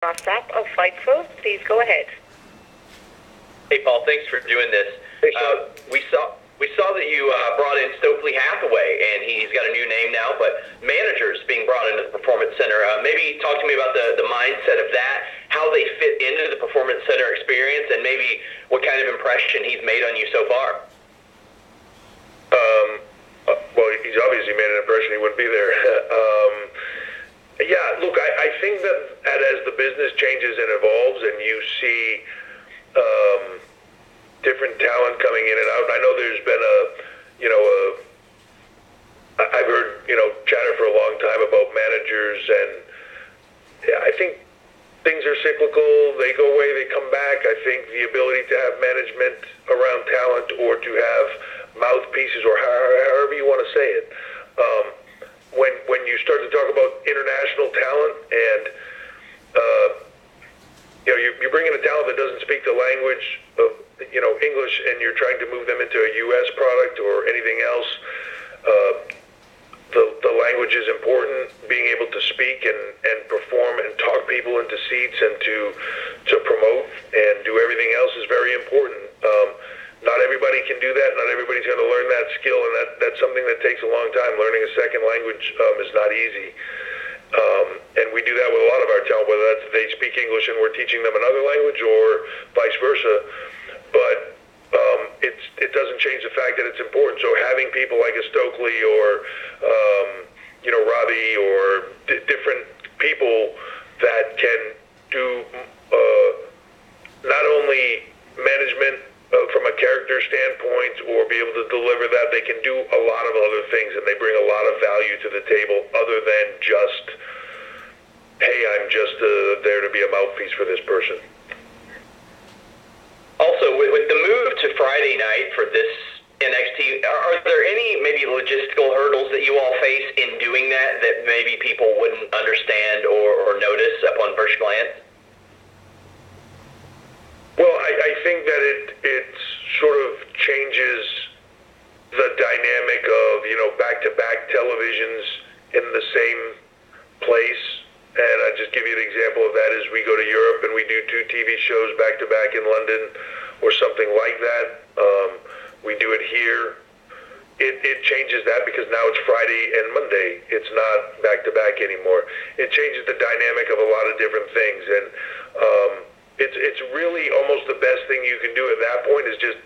Stop of Fightful. Please go ahead. Hey, Paul. Thanks for doing this. Hey, Sean. We saw that you brought in Stokely Hathaway, and he's got a new name now, but managers being brought into the Performance Center. Maybe talk to me about the mindset of that, how they fit into the Performance Center experience, and maybe what kind of impression he's made on you so far. Well, he's obviously made an impression. He wouldn't be there. Yeah, look, I think that as the business changes and evolves and you see different talent coming in and out, I know there's been I've heard, chatter for a long time about managers, and yeah, I think things are cyclical. They go away, they come back. I think the ability to have management around talent or to have mouthpieces, or however you want to say it, when you start to talk about international talent and you bring in a talent that doesn't speak the language of English, and you're trying to move them into a U.S. product or anything else, the language is important. Being able to speak and perform and talk people into seats and to promote and do everything else is very important. Not everybody can do that. Not everybody's going to learn that skill, and that's something that takes a long time. Learning a second language is not easy. And we do that with a lot of our talent, whether that's they speak English and we're teaching them another language or vice versa. But it doesn't change the fact that it's important. So having people like a Stokely or Robbie or different people that can do not only management from a character standpoint or be able to deliver that, they can do a lot of other things, and they bring a lot of value to the table other than just, hey, I'm just there to be a mouthpiece for this person. Also, with the move to Friday night for this NXT, are there any maybe logistical hurdles that you all face in doing that maybe people wouldn't understand or notice upon first glance? Well, I think that it sort of changes the dynamic of, back-to-back televisions in the same place. And I'll just give you an example of that is we go to Europe and we do 2 TV shows back-to-back in London or something like that. We do it here. It changes that because now it's Friday and Monday. It's not back-to-back anymore. It changes the dynamic of a lot of different things. And it's really almost the best thing you can do at that point is just,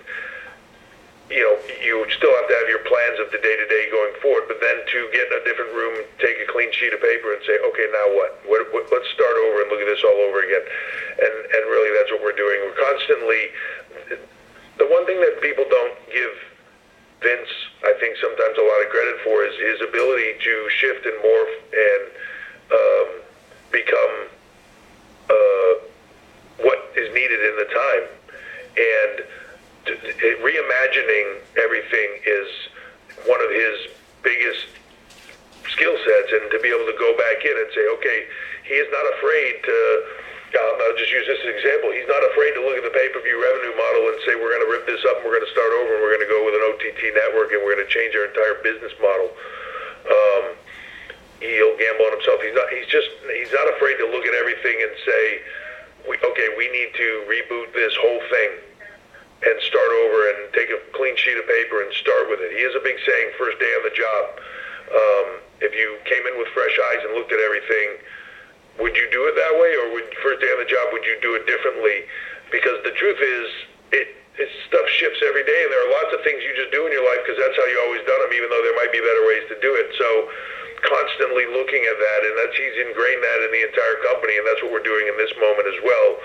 you still have to have your plans of the day-to-day going forward, but then to get in a different room, take a clean sheet of paper and say, okay, now what? Let's start over and look at this all over again. And really that's what we're doing. We're constantly, the one thing that people don't give Vince, I think, sometimes a lot of credit for is his ability to shift and morph and become what is needed in the time. And reimagining everything is one of his biggest skill sets, and to be able to go back in and say, okay, he is not afraid to, I'll just use this as an example, he's not afraid to look at the pay-per-view revenue model and say, we're going to rip this up and we're going to start over and we're going to go with an OTT network and we're going to change our entire business model. He'll gamble on himself. He's not afraid to look at everything and say, we need to reboot this whole thing and start over and take a clean sheet of paper and start with it. He has a big saying, first day on the job. If you came in with fresh eyes and looked at everything, would you do it that way, or first day on the job, would you do it differently? Because the truth is, stuff shifts every day, and there are lots of things you just do in your life because that's how you always done them, even though there might be better ways to do it. So constantly looking at that, and he's ingrained that in the entire company, and that's what we're doing in this moment as well.